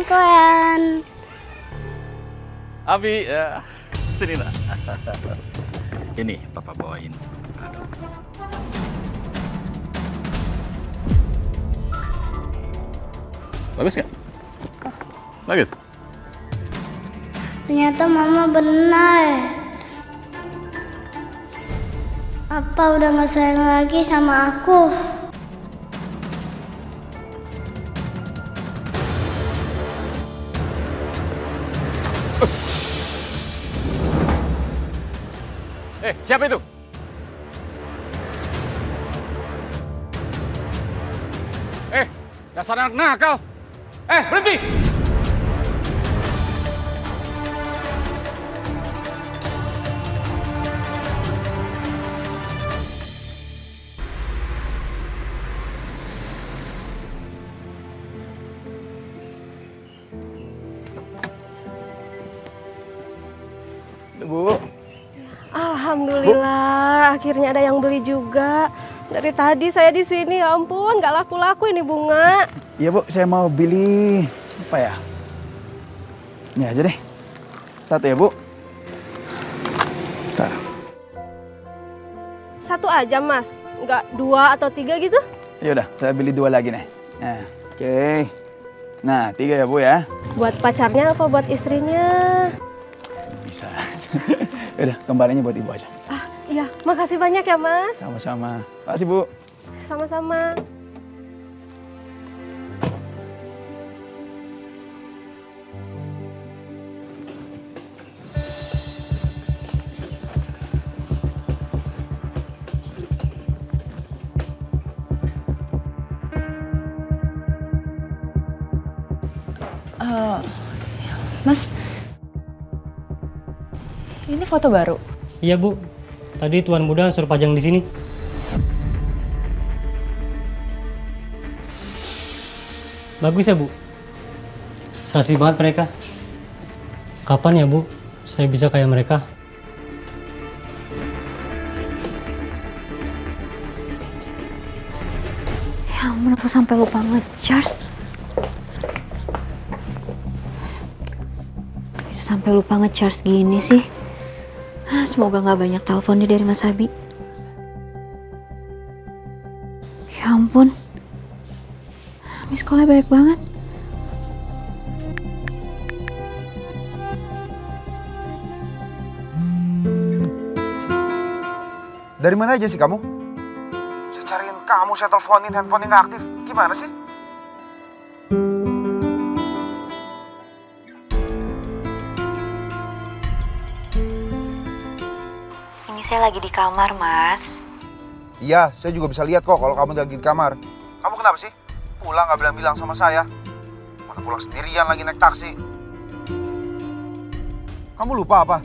Koyan. Abi, sini nak. Ini papa bawain. Aduh. Bagus nggak? Bagus. Ternyata mama benar. Apa udah gak sayang lagi sama aku? Siapa itu? Dasar anak nakal. Berhenti! Bu. Alhamdulillah, akhirnya ada yang beli juga. Dari tadi saya di sini, ya ampun, nggak laku-laku ini bunga. Iya Bu, saya mau beli apa ya? Ini aja deh. Satu ya Bu. Bentar. Satu aja mas, nggak 2 atau 3 gitu? Ya udah, saya beli 2 lagi nih. Nah, oke. Nah, 3 ya Bu ya. Buat pacarnya apa buat istrinya? Bisa. Ya udah, kembalinya buat Ibu aja. Ah iya, makasih banyak ya mas. Sama-sama. Makasih Bu. Sama-sama. Mas, ini foto baru? Iya Bu, tadi Tuan Muda suruh pajang di sini. Bagus ya Bu? Serasi banget mereka. Kapan ya Bu, saya bisa kayak mereka? Ya ampun, aku sampai lupa nge-charge. Sampai lupa nge-charge gini sih. Semoga nggak banyak teleponnya dari Mas Abi. Ya ampun, miss call-nya banyak banget. Dari mana aja sih kamu? Saya cariin kamu, saya teleponin, handphone nggak aktif. Gimana sih? Saya lagi di kamar, Mas. Iya, saya juga bisa lihat kok kalau kamu lagi di kamar. Kamu kenapa sih? Pulang nggak bilang-bilang sama saya. Mana pulang sendirian lagi naik taksi. Kamu lupa apa?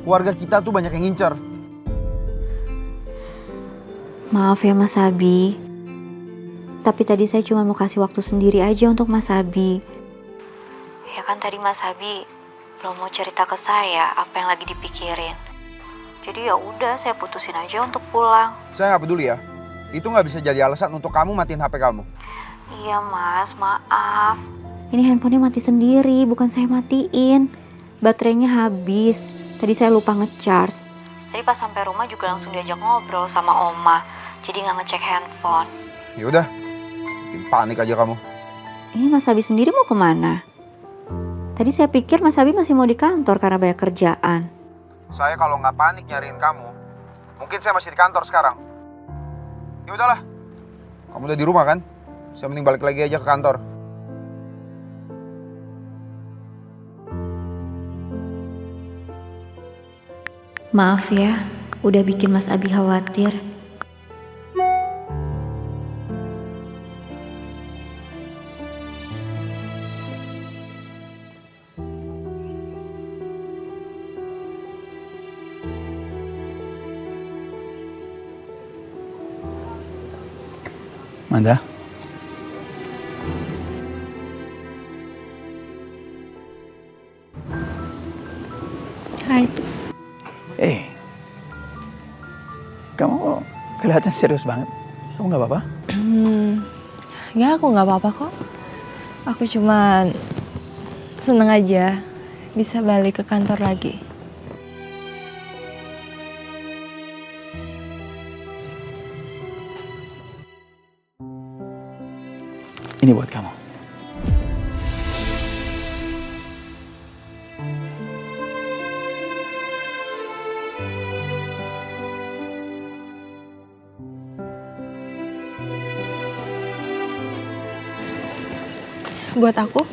Keluarga kita tuh banyak yang ngincer. Maaf ya Mas Abi. Tapi tadi saya cuma mau kasih waktu sendiri aja untuk Mas Abi. Ya kan tadi Mas Abi belum mau cerita ke saya apa yang lagi dipikirin. Jadi ya udah, saya putusin aja untuk pulang. Saya nggak peduli ya. Itu nggak bisa jadi alasan untuk kamu matiin HP kamu. Iya Mas, maaf. Ini handphonenya mati sendiri, bukan saya matiin. Baterainya habis. Tadi saya lupa ngecharge. Tadi pas sampai rumah juga langsung diajak ngobrol sama Oma. Jadi nggak ngecek handphone. Ya udah, bikin panik aja kamu. Ini Mas Abi sendiri mau kemana? Tadi saya pikir Mas Abi masih mau di kantor karena banyak kerjaan. Saya kalau nggak panik nyariin kamu, mungkin saya masih di kantor sekarang. Ya udahlah, kamu udah di rumah kan? Saya mending balik lagi aja ke kantor. Maaf ya, udah bikin Mas Abi khawatir. Manda? Hai. Kamu kelihatan serius banget. Kamu nggak apa-apa? Nggak, aku nggak apa-apa kok. Aku cuman seneng aja bisa balik ke kantor lagi. Ini buat kamu. Buat aku?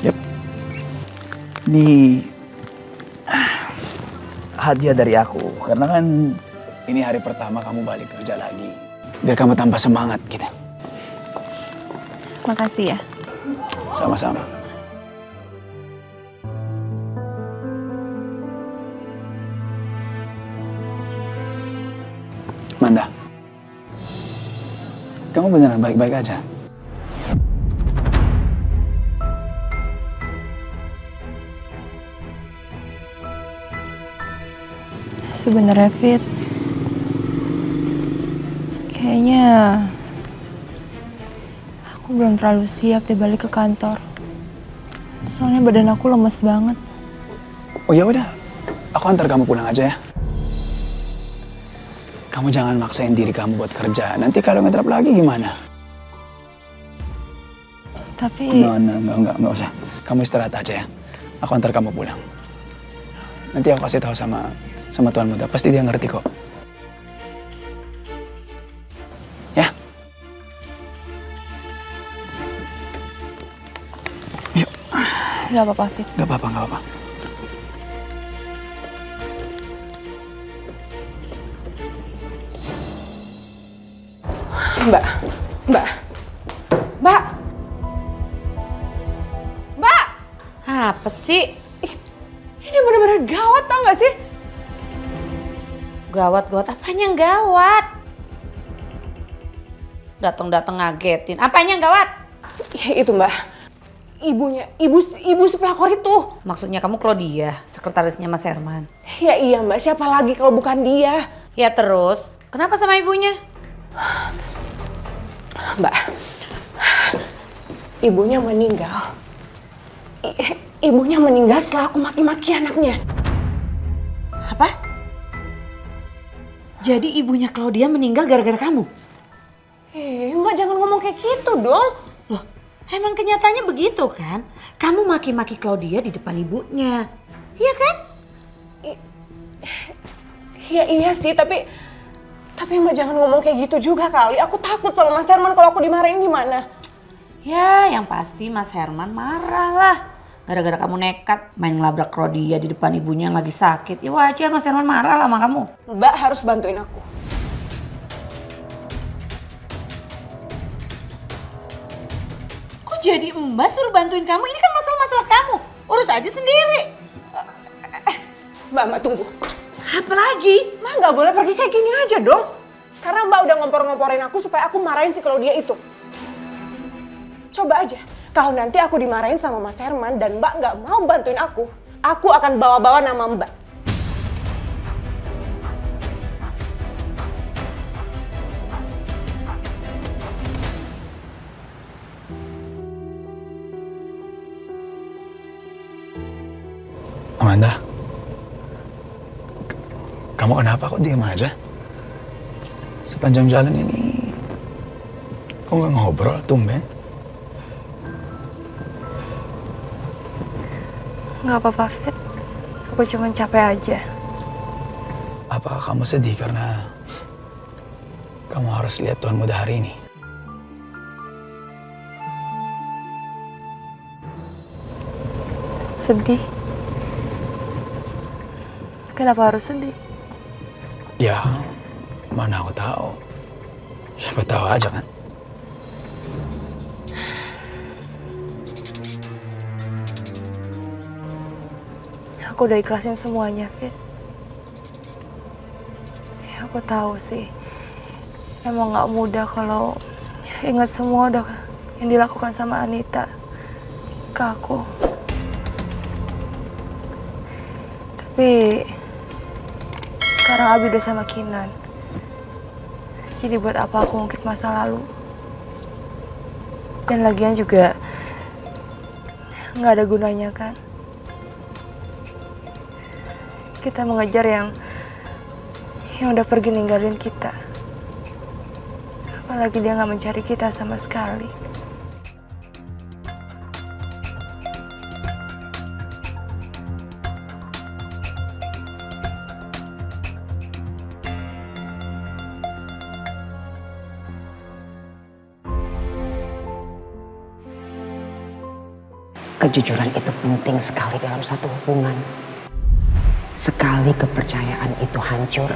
Yap. Ini hadiah dari aku. Karena kan ini hari pertama kamu balik kerja lagi. Biar kamu tambah semangat gitu. Makasih ya. Sama-sama. Manda. Kamu beneran baik-baik aja? Sebenarnya Fit, kayaknya aku belum terlalu siap deh balik ke kantor. Soalnya badan aku lemes banget. Oh ya udah, aku antar kamu pulang aja ya. Kamu jangan maksain diri kamu buat kerja. Nanti kalau ngedrop lagi gimana? Tapi... Nggak usah. Kamu istirahat aja ya. Aku antar kamu pulang. Nanti aku kasih tahu sama Tuan Muda. Pasti dia ngerti kok. Ya? Yuk. Gak apa-apa, Fit. Gak apa-apa. Mbak! Apa sih? Ini bener-bener gawat tau gak sih? Gawat apanya yang gawat? Datang ngagetin. Apanya yang gawat? Ya itu Mbak. Ibu si pelakor itu. Maksudnya kamu Claudia, sekretarisnya Mas Herman. Ya iya Mbak, siapa lagi kalau bukan dia? Ya terus, kenapa sama ibunya? Mbak, ibunya meninggal. Ibunya meninggal setelah aku maki-maki anaknya. Apa? Jadi ibunya Claudia meninggal gara-gara kamu? Mbak jangan ngomong kayak gitu dong. Loh, emang kenyataannya begitu kan? Kamu maki-maki Claudia di depan ibunya. Iya kan? Iya sih, tapi Mbak jangan ngomong kayak gitu juga kali. Aku takut sama Mas Herman kalau aku dimarahin gimana. Ya, yang pasti Mas Herman marah lah. Gara-gara kamu nekat main ngelabrak Claudia di depan ibunya yang lagi sakit. Ya wajar Mas Herman marah lah sama kamu. Mbak harus bantuin aku. Kok jadi Mbak suruh bantuin kamu? Ini kan masalah-masalah kamu. Urus aja sendiri. Mbak tunggu. Apa lagi? Mbak nggak boleh pergi kayak gini aja dong. Karena Mbak udah ngompor-ngomporin aku supaya aku marahin si Claudia itu. Coba aja. Kalau nanti aku dimarahin sama Mas Herman dan Mbak nggak mau bantuin aku akan bawa-bawa nama Mbak. Amanda, kamu kenapa kok diam aja? Sepanjang jalan ini, kamu nggak ngobrol, tumben? Gak apa-apa, Fit. Aku cuma capek aja. Apakah kamu sedih karena kamu harus lihat Tuan Muda hari ini? Sedih? Kenapa harus sedih? Ya, mana aku tahu. Siapa tahu aja kan. Aku udah ikhlasin semuanya, Fit. Ya, aku tahu sih. Emang gak mudah kalau ingat semua udah yang dilakukan sama Anita ke aku. Tapi sekarang Abi udah sama Kinan. Jadi buat apa aku ngungkit masa lalu? Dan lagian juga nggak ada gunanya kan? Kita mengejar yang udah pergi ninggalin kita. Apalagi dia nggak mencari kita sama sekali. Kejujuran itu penting sekali dalam satu hubungan. Sekali kepercayaan itu hancur,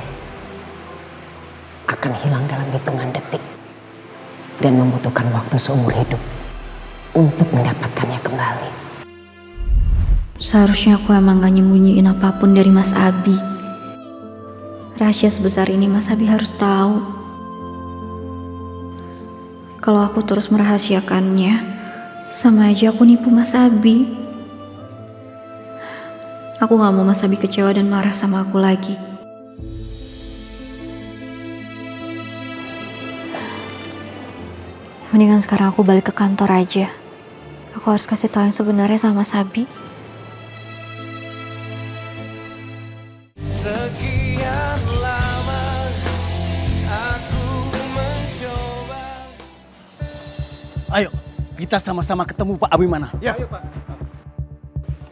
akan hilang dalam hitungan detik dan membutuhkan waktu seumur hidup untuk mendapatkannya kembali. Seharusnya aku emang gak nyembunyiin apapun dari Mas Abi. Rahasia sebesar ini Mas Abi harus tahu. Kalau aku terus merahasiakannya, sama aja aku nipu Mas Abi. Aku gak mau Mas Abi kecewa dan marah sama aku lagi. Mendingan sekarang aku balik ke kantor aja. Aku harus kasih tahu yang sebenarnya sama Mas Abi. Sekian lama aku mencoba. Ayo, kita sama-sama ketemu Pak Abimana. Ya. Ayo, Pak.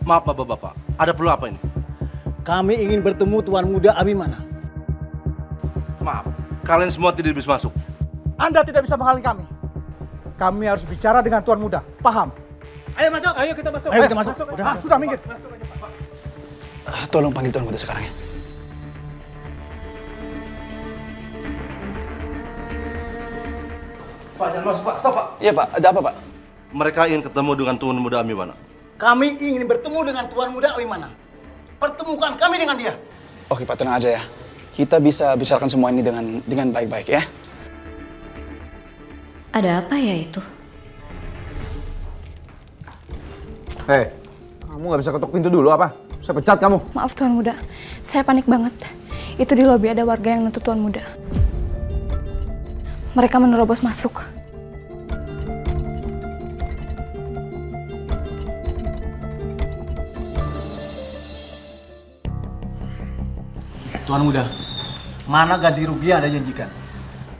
Maaf Bapak-Bapak, ada perlu apa ini? Kami ingin bertemu Tuan Muda Abimana. Maaf, kalian semua tidak bisa masuk. Anda tidak bisa menghalangi kami. Kami harus bicara dengan Tuan Muda, paham? Ayo masuk. Ayo kita masuk. Ayo kita masuk. Sudah minggir. Tolong panggil Tuan Muda sekarang ya. Pak, jangan masuk Pak, stop Pak. Iya Pak, ada apa Pak? Mereka ingin ketemu dengan Tuan Muda Abimana. Kami ingin bertemu dengan Tuan Muda Abimana. Pertemukan kami dengan dia. Oke Pak, tenang aja ya. Kita bisa bicarakan semua ini dengan baik-baik ya. Ada apa ya itu? Hei, kamu nggak bisa ketuk pintu dulu apa? Saya pecat kamu. Maaf Tuan Muda, saya panik banget. Itu di lobi ada warga yang nuntut Tuan Muda. Mereka menerobos masuk. Tuan Muda, mana ganti rugi yang Anda janjikan?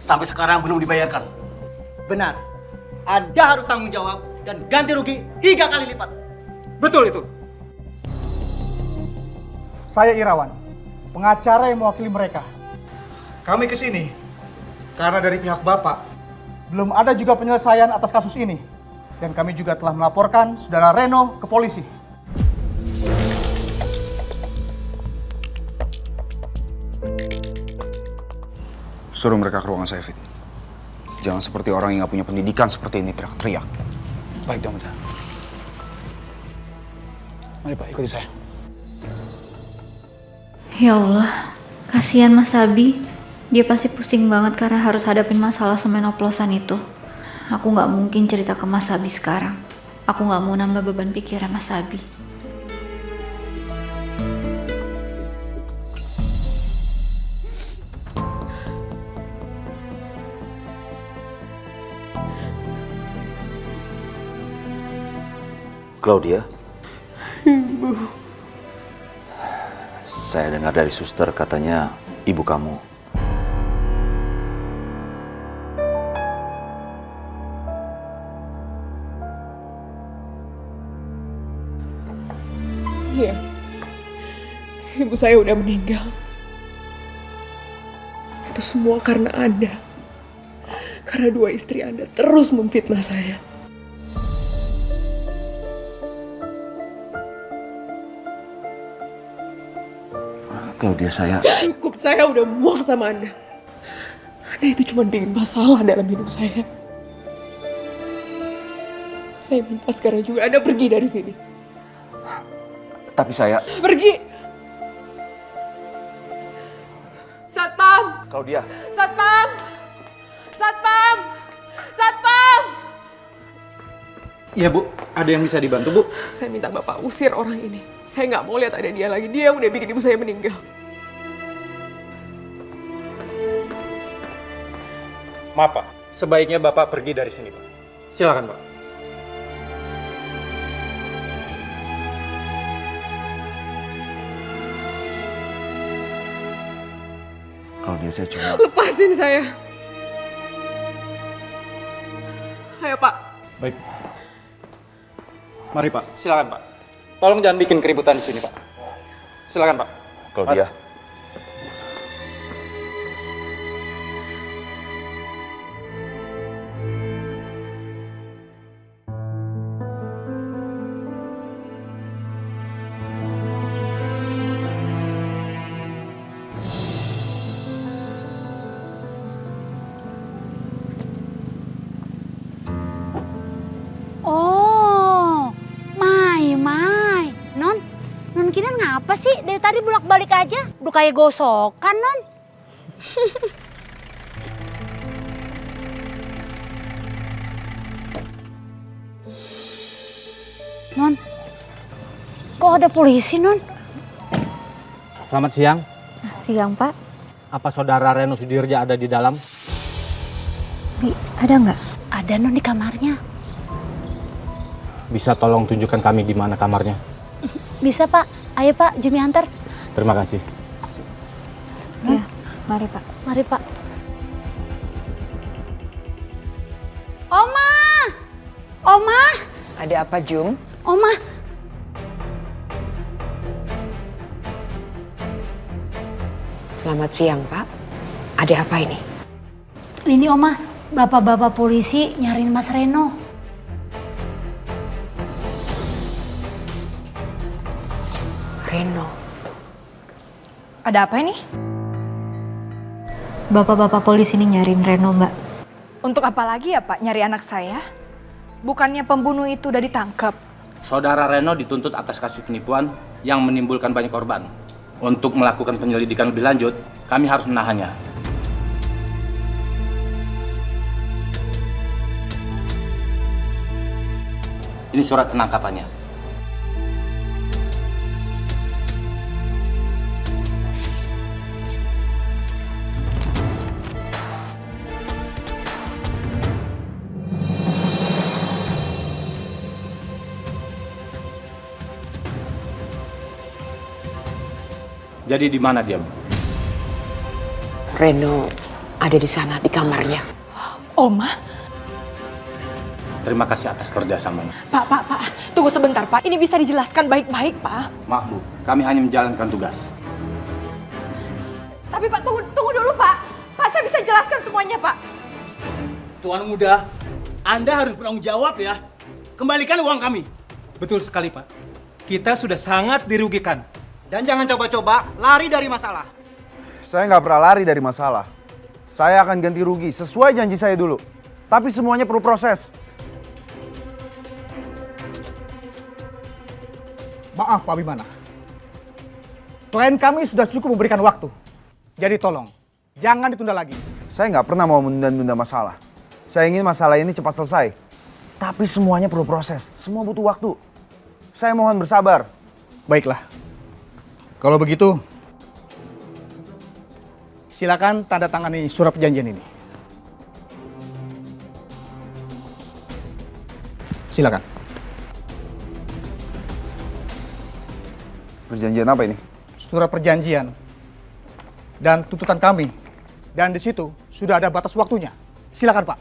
Sampai sekarang belum dibayarkan. Benar. Anda harus tanggung jawab dan ganti rugi 3 kali lipat. Betul itu. Saya Irawan, pengacara yang mewakili mereka. Kami ke sini karena dari pihak Bapak belum ada juga penyelesaian atas kasus ini. Dan kami juga telah melaporkan Saudara Reno ke polisi. Suruh mereka ke ruangan saya, Fit. Jangan seperti orang yang nggak punya pendidikan seperti ini teriak-teriak. Baik Tuan Muda. Mari Pak, ikuti saya. Ya Allah, kasihan Mas Abi. Dia pasti pusing banget karena harus hadapin masalah semen oplosan itu. Aku gak mungkin cerita ke Mas Abi sekarang. Aku gak mau nambah beban pikiran Mas Abi. Claudia, Ibu. saya dengar dari suster katanya ibu kamu. Iya, ibu saya udah meninggal. Itu semua karena Anda. Karena 2 istri Anda terus memfitnah saya. Claudia, saya... Cukup, saya udah muak sama Anda. Anda itu cuma bikin masalah dalam hidup saya. Saya minta sekarang juga Anda pergi dari sini. Tapi saya... Pergi! Satpam! Claudia. Satpam! Satpam! Satpam! Iya Bu, ada yang bisa dibantu Bu? Saya minta Bapak usir orang ini. Saya nggak mau lihat ada dia lagi. Dia udah bikin ibu saya meninggal. Maaf Pak, sebaiknya Bapak pergi dari sini Pak. Silakan Pak. Kalau dia saya cuma... Lepasin saya. Ayo Pak. Baik. Mari Pak, silakan Pak. Tolong jangan bikin keributan di sini Pak. Silakan Pak. Kalau dia... Oh, Mai. Non Kinan ngapa sih? Dari tadi bolak-balik aja. Udah kayak gosokan, Non. Non, kok ada polisi, Non? Selamat siang. Siang, Pak. Apa saudara Reno Sudirja ada di dalam? Bi, ada nggak? Ada, Non, di kamarnya. Bisa tolong tunjukkan kami di mana kamarnya? Bisa, Pak. Ayo, Pak. Jumi antar. Terima kasih. Ya, mari, Pak. Mari, Pak. Oma! Ada apa, Jum? Oma! Selamat siang, Pak. Ada apa ini? Ini, Oma. Bapak-bapak polisi nyariin Mas Reno. Reno. Ada apa ini? Bapak-bapak polisi ini nyariin Reno, Mbak. Untuk apa lagi ya Pak nyari anak saya? Bukannya pembunuh itu udah ditangkap? Saudara Reno dituntut atas kasus penipuan yang menimbulkan banyak korban. Untuk melakukan penyelidikan lebih lanjut, kami harus menahannya. Ini surat penangkapannya. Jadi di mana dia? Reno ada di sana, di kamarnya. Oma? Terima kasih atas kerjasamanya. Pak. Tunggu sebentar, Pak. Ini bisa dijelaskan baik-baik, Pak. Maaf, Bu. Kami hanya menjalankan tugas. Tapi Pak, tunggu dulu, Pak. Pak, saya bisa jelaskan semuanya, Pak. Tuan muda, Anda harus bertanggung jawab ya. Kembalikan uang kami. Betul sekali Pak. Kita sudah sangat dirugikan. Dan jangan coba-coba lari dari masalah. Saya nggak pernah lari dari masalah. Saya akan ganti rugi sesuai janji saya dulu. Tapi semuanya perlu proses. Maaf Pak Bimana. Klien kami sudah cukup memberikan waktu. Jadi tolong, jangan ditunda lagi. Saya nggak pernah mau menunda-nunda masalah. Saya ingin masalah ini cepat selesai. Tapi semuanya perlu proses. Semua butuh waktu. Saya mohon bersabar. Baiklah. Kalau begitu, silakan tanda tangani surat perjanjian ini. Silakan. Perjanjian apa ini? Surat perjanjian dan tuntutan kami. Dan di situ sudah ada batas waktunya. Silakan, Pak.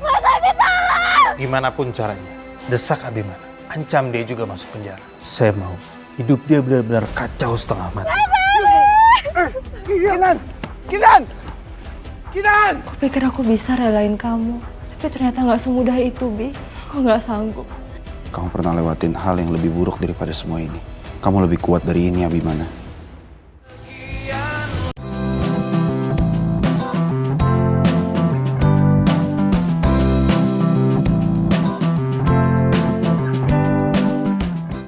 Mas Abi tolong! Gimana pun caranya, desak Abimana, ancam dia juga masuk penjara. Saya mau hidup dia benar-benar kacau setengah mati. Aku pikir aku bisa relain kamu, tapi ternyata nggak semudah itu, Bi. Aku nggak sanggup. Kamu pernah lewatin hal yang lebih buruk daripada semua ini. Kamu lebih kuat dari ini, Abimana.